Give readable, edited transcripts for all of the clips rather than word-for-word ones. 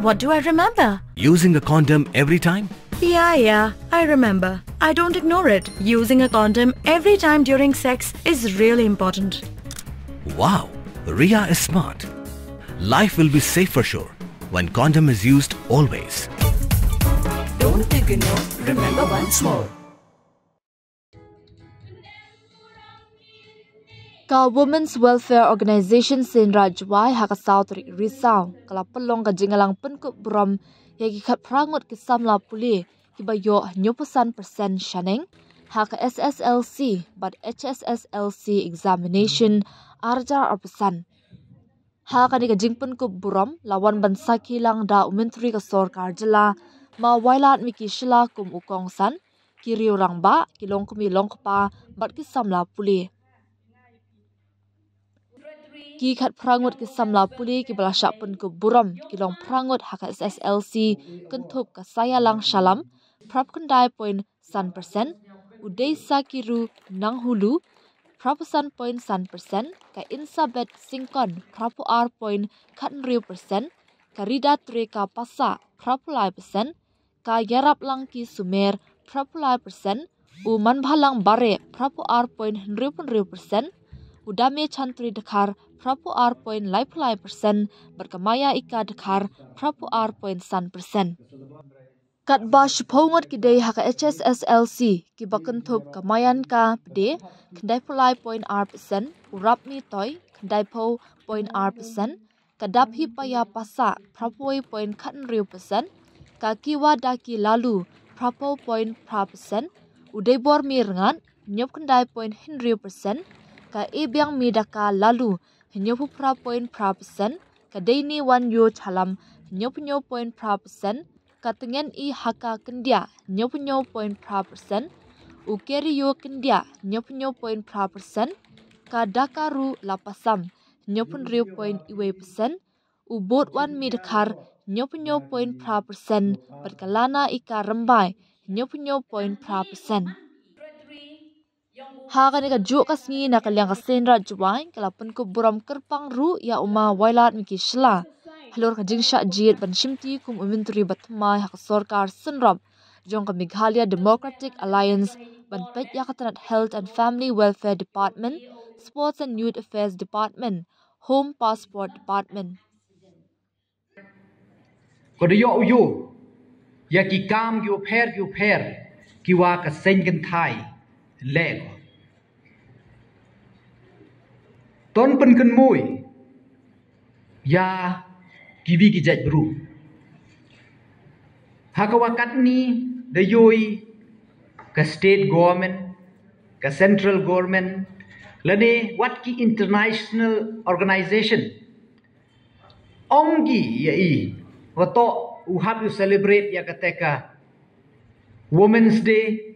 What do I remember? Using a condom every time? Yeah, I remember. I don't ignore it. Using a condom every time during sex is really important. Wow, Ria is smart. Life will be safe for sure when condom is used always. Don't ignore, remember once more. Ka Women's Welfare Organization sin Rajwai haka Sautri Risau kala pelong ka jingalang penkut brom yagi khat prangut ki samla puli ki bayo 90% shaneng haka SSLC but HSSLC examination arja arpesan haka ni ka jingpen ku brom lawan bansa kilang da umentri ka sorkar jela ma wailat miki shila kum ukong san ki riu rangba ki long kumi long kpa bat ki samla puli ki khat prangut ki samla puli ki balasyak pun ku buram ki long prangut haka SSLC kentup ka saya lang shalam prap kendai point san persen udai sakiru nang hulu prapasan point san persen ka insabet singkon prapu ar point khat riu persen ka rida treka pasa prapulai persen ka yarap lang ki sumer prapulai persen u manbhalang bare prapu ar point riu persen udame chantri dekhar prapu ar point laipulai persen berkamaya ika dekhar prapu ar point san persen. Kat ba shpongot kidei haka HSSLC ki bakentup kamayan ka pede kendai pulai point ar persen urap mi toy kendai po point ar persen kadaphi paya pasa prapoi point khan riu persen ka kiwa daki lalu prapo point pra persen udai bor mi rengat nyop kendai point riu persen ka ebyang mi daka lalu nyopu pra point pra persen ka daini wan yo chalam nyopu point pra persen ka tengen I haka kendia nyopu point pra persen u keri yo kendia nyopu point pra persen ka dakaru lapasam nyopu riu point iwe persen u bot wan mi dekar nyopu point pra persen berkalana ika rembai nyopu point pra persen. Haka ni ka juk ka singi na kalyang ka senra juwai kala penku buram kerpang ru ya uma wailat miki shla halor ka jingsha jit ban shimti kum umentri batmai haka sorkar senrab jong ka Meghalaya Democratic Alliance ban pet ya katanat Health and Family Welfare Department, Sports and Youth Affairs Department, Home Passport Department. Kodayo uyo ya ki kam ki upher ki wa ka sengen thai lego ton penken mui ya kiwi ki jaj bru hakawakat ni the yoi ka state government ka central government lane what ki international organization ongi ya I wato u have you celebrate ya kateka Women's Day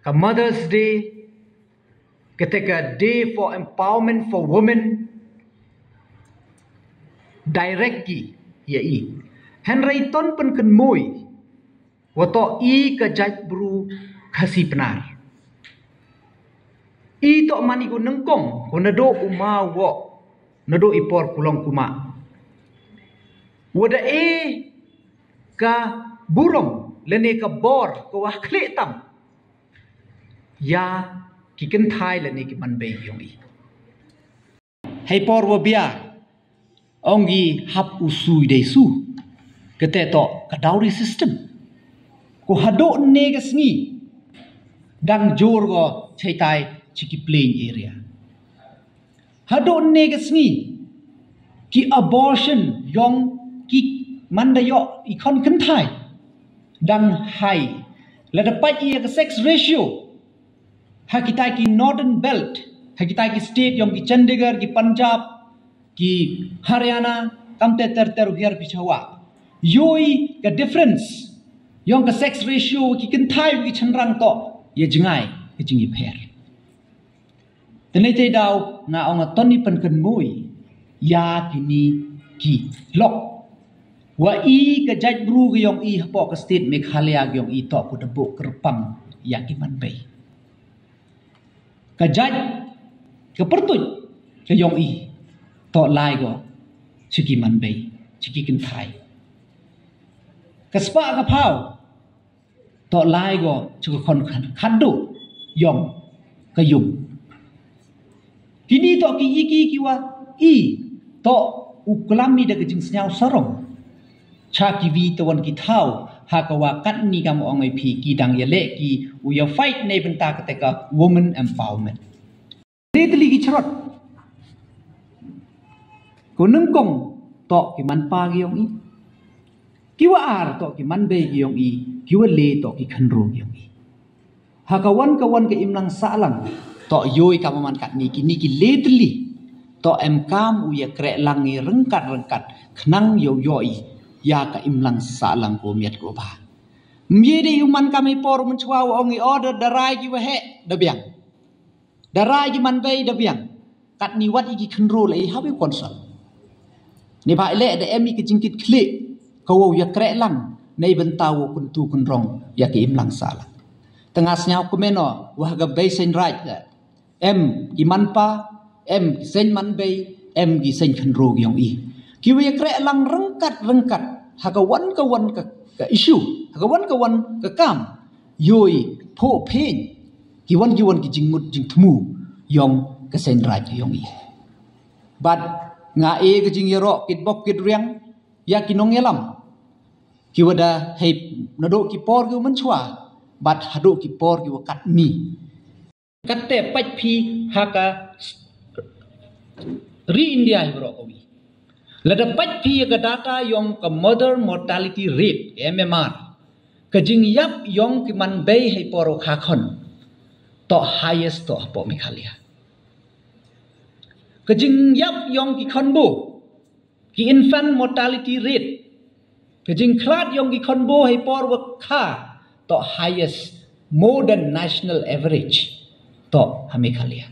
ka Mother's Day ketika Day for Empowerment for Women directly ya I Henry ton pen ken moi wato I ka jaj bru kasi penar I to mani ko nengkong ko nado uma wo nado ipor kulong kuma wada ka burong lene ka bor ko wa kletam ya kiken thai lene ki man be yong I hey por wo bia ongi hap usui de su kete to ka dowry system ko hado ne ga sngi dang jor go chaitai chiki plain area hado ne ga sngi ki abortion yong ki mandayo ikon ken thai dang hai la dapat ia ke sex ratio hakitai ki northern belt hakitai ki state yong ki Chandigarh ki Punjab ki Haryana kamte ter her pichawa yoi ka difference yong ka sex ratio ki ken thai ki chanrang to ye jingai ki jingi pher tenete daw nga onga toni pen ken mui ya kini ki lok wa I ka jaj bru ga yong I hapo ka state Meghalaya ga yong I to ko dabo kerpang ya ki man bay ka jaj ka pertuj ka yong I to lai go chiki man bay chiki kin thai Kespa kapau. Tok lai go cukup kon kadu yong kayum. Kini tok ki kiwa tok uklami da kejing senyau sorong. Cha kiwi tawan ki tau hakawa kat ni kamu ongai pi kidang yale ki uya fight ne benta ketika woman empowerment. Detli ki cerot. Kuneng kong tok ki man pa gi yong i. Kiwa ar tok ki man be gi yong i. Kiwa le tok ki khanro gi yong i. Hakawan ke imlang salang tok yoi kamu man kat ni ki letli tok em kam uya krek langi rengkat khnang yo yoi ya ka imlang salang ko miat ko ba. Miede human kami por mencuau ongi order darai ki wahe dabiang. Darai ki man bay dabiang. Kat ni wat iki khanro lai habi konsol. Ni ba le da emi ki jingkit klik ko ya krek lang nei bentawo kuntu kunrong ya ki imlang salang. Tengah senyau kumeno wah ga bay sen right em ki manpa em ki sen man bay em ki sen khanro gi yong i. Ki we krek lang rengkat hakawan ka issue hakawan ka kam yoi po pen ki wan ki jingmut jing thmu yong ka sen right gi yong i. But nga e ka jing yero kit bok kit riang ya ki nong yelam ki wada hei nado ki por gi man chwa bat hado ki por ki wakat ni katte pach phi haka re India hibro ko wi lada pach phi ga data yong ka mother mortality rate MMR ka jing yap yong ki man bei hei poro kha khon to highest to po mi khalia ka jing yap yong ki khon bo ki infant mortality rate ka jing khlat yong ki khon bo hei por wa kha to highest more than national average to hamikalia.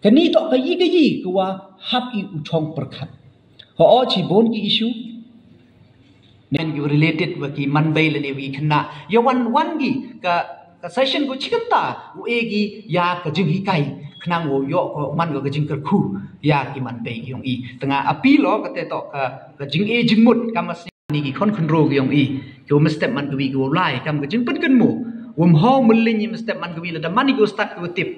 Kani to kayi kuwa hap i uchong perkhat. Ho chi bon ki issue nan you related wa ki man bay le wi khna ya wan gi ka session ko chikta u egi ya ka jing hi kai khnang wo yo ko man go ka jing kar khu ya ki man bay yong i tanga apilo ka te to ka jing e jing mut kamas ni ki khon khonro gi yong i ko mestep man ko wi ko lai kam ko jing put kan mo ho mulli mestep man ko wi la da mani go start ko tip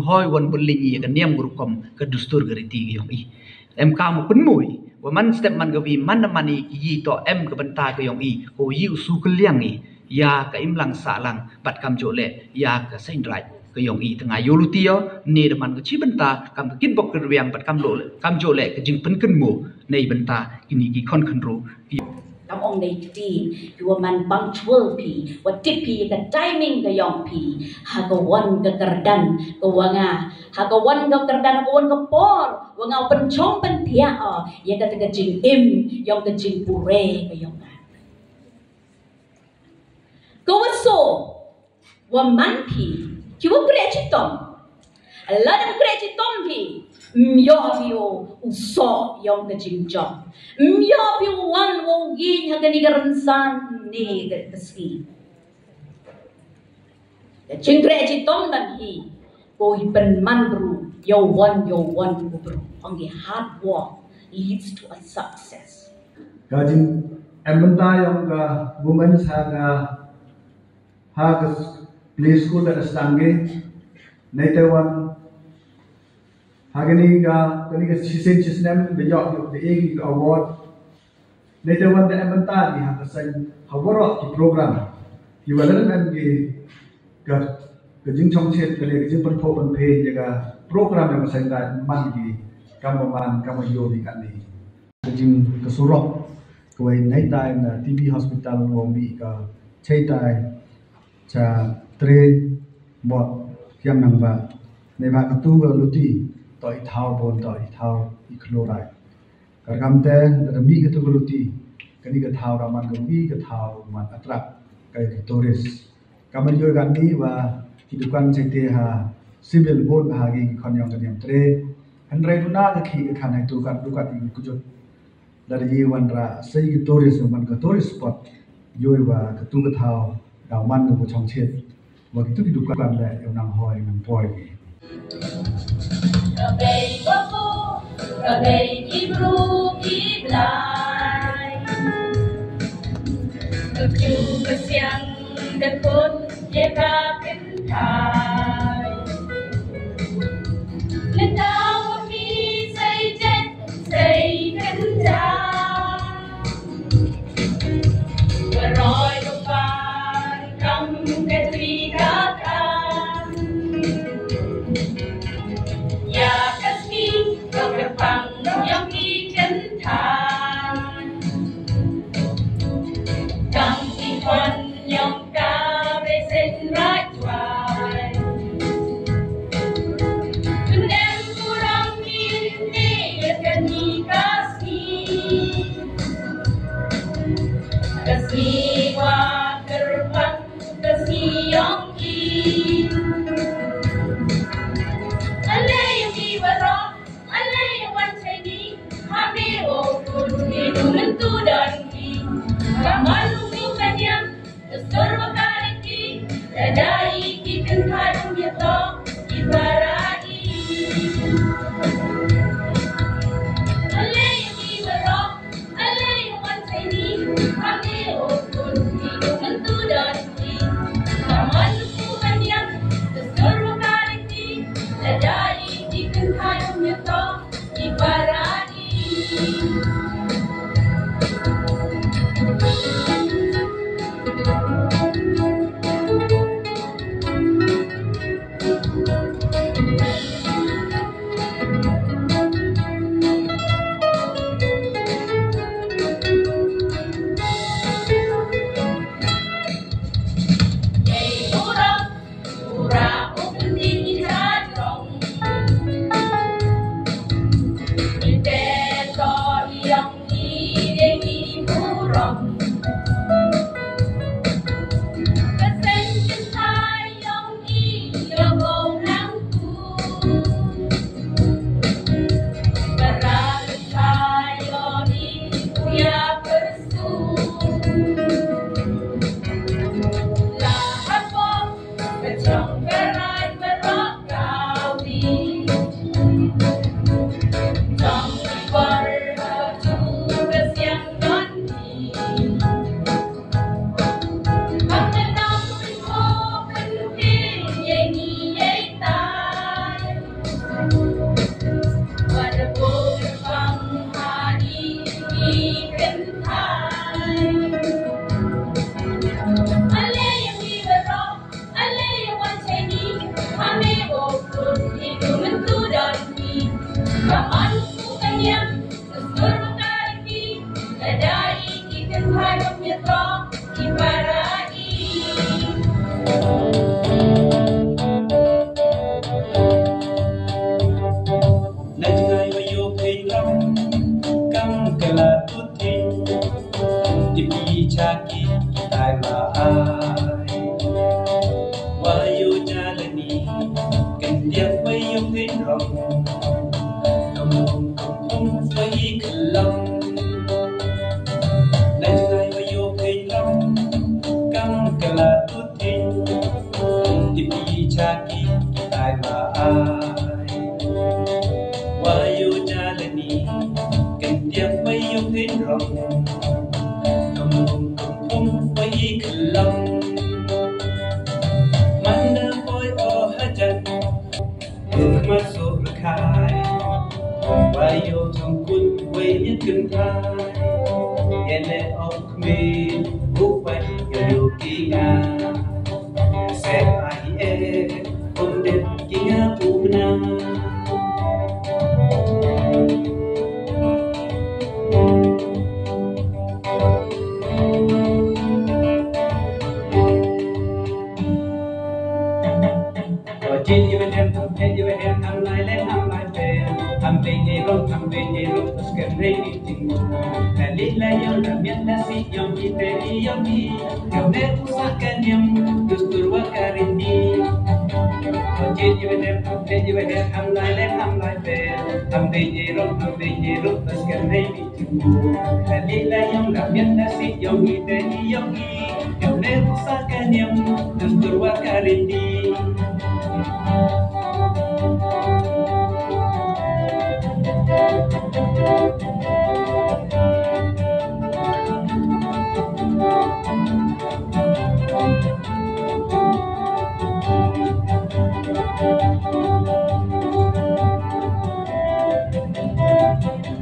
hoi wan mulli ka niam guru kom ka dustur gariti gi yong i em kam kun moi wa man step man ko wi man mani ki yi to em ka banta ko yong i ko yi su ko liang i ya ka imlang salang bat kam jo le ya ka sain rai ko yong i tanga yolutio ne da man ko chi banta kam kin bok ko riang bat kam jo le ka jing pen kan mo nei banta kini ki khon khonro Nam ong nei ti yu man punctual pi wa tip pi ka timing ka yong pi ha ka wan ka kardan ka wanga ha ka wan ka kardan ka wan ka por wanga pen chong pen thia ya ka ta jing im yong ka jing pure ka yong ka wa so wa man pi ki wa pre chi tom la dam pre chi tom pi Myo uso yong ka jing jong Myo wan wo yin ha ka ni garansan ni ka ski ya jing pre chi tom dan hi ko hi pen man bru yo one ko bru on the hard work leads to a success ka jing ementa yong ka women ha ka play school da stange nei wan Hagani ka sisen chisnem the yok the egg award. Later one the ementa ni ha kasan hawara ki program. You will learn the ka jing chong chet ka le jing pan pho pan phe jaga program yang kasan da man ki kamaman kamayo di kan ni. Ka jing ka surok ka wai nai tai na TB hospital wong bi ka chei tai cha tre bot kiam nang ba nei ba ka tu ga luti to i thao bon to i thao i chlorai kargam te da mi ka to guluti kani ka thao raman ka mi ka thao man atrak kai ki tourist kaman yo gan ni wa ki dukan chaite ha civil bon ha gi khonyong ka niam tre hanrai runa ka khi ka khanai tu kan dukat i ku jo da yi wan ra sei ki tourist man ka tourist spot yo wa ka tu ka thao daw man ko chong chet wa ki tu ki dukan la yo nang hoi nang poi Rabay bako, rabay kibru kiblay จะคนเยกาเป็นไทยและดาวมีใส่เจ็ดใส่กันจาว่ารอยลูกฟ้ากำกันตรีกาตาอยากกระซิบเรากระฟังยังมีกันทางกำที่คนยอมกาไปเส้นรักวายคุณแดงผู้รำมีนี่กันมีkasih wa terbang kasih yang alay yang iwara alay yang wancani hame o hidu mentu dan ki kamalu kanyam surwa kariki dadai ki kanharum yato ibarai alay yang iwara alay yang wancani hame o hidu mentu dan ki kamalu kanyam surwa kariki dadai ki kanharum yato ibarai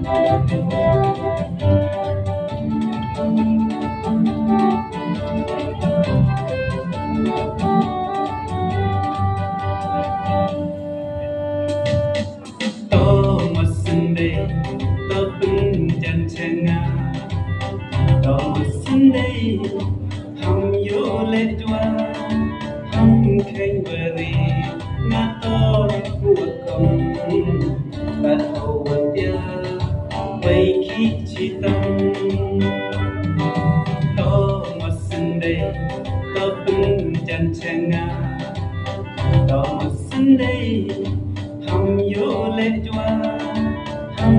Hãy subscribe cho kênh Ghiền Mì Gõ để không bỏ lỡ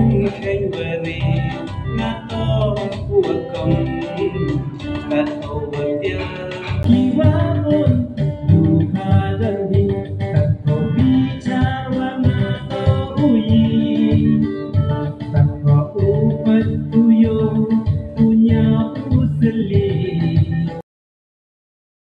những video hấp dẫn.